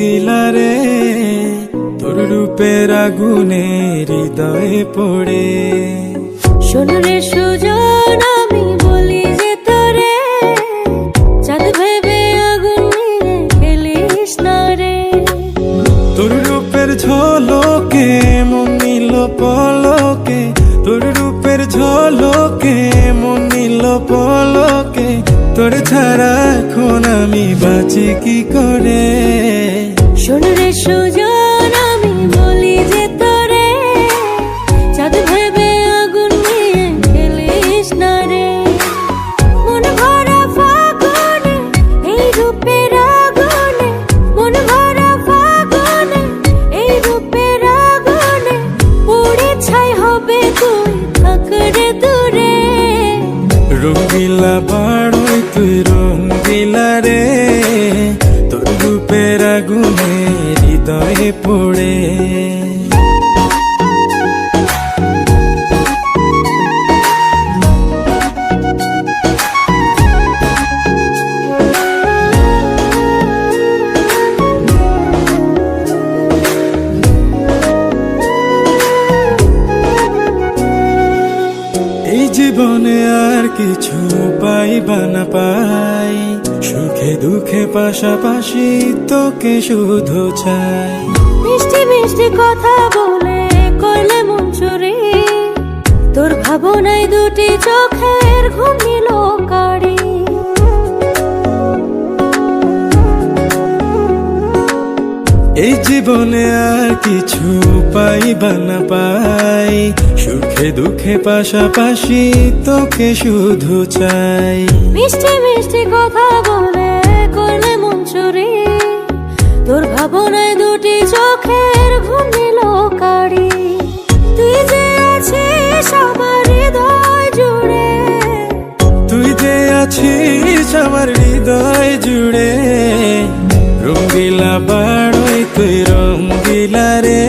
রঙ্গিলা রে তোর রূপের আগুনে হৃদয়ে পড়ে। শোন রে সুজন আমি বলি যে তোরে, চাঁদ ভেবে আগুন নিয়ে খেলিস না রে। তোর রূপের ঝলকে মন নিল পলকে, তোর রূপের ঝলকে মন নিল পলকে, তোর ছাড়া এখন আমি বাঁচি কি করে। শোন রে সুজন আমি বলি যে তোরে, চাঁদ ভেবে আগুন নিয়ে খেলিস না রে। মন ভরা ফাগুনে এই রূপের আগুনে, মন ভরা ফাগুনে এই রূপের আগুনে, পুড়ে ছাই হবে তুই থাক রে দূরে। রঙ্গিলা বাড়ই তুই রঙ্গিলা রে তোর রূপের আগুনে হৃদয়ে পড়ে। এই জীবনে আর কিছু পাইবা না পাই, সুখে দুঃখে পাশাপাশি তোকে শুধু চাই। মিষ্টি মিষ্টি কথা বলে করলে মন চুরি, তোর ভাবনায় দুটি চোখের ঘুম নিল কারি। এই জীবনে আর কিছু পাইবা না পাই, সুখে দুঃখে পাশাপাশি তোকে শুধু চাই। মিষ্টি মিষ্টি কথা বলে করলে মন চুরি, তোর ভাবনায় দুটি চোখের ঘুম নিল কারি। তুই যে আছিস আমার হৃদয় জুড়ে, তুই যে আছিস আমার হৃদয় জুড়ে। রঙ্গিলা বাড়ই তুই রঙ্গিলা রে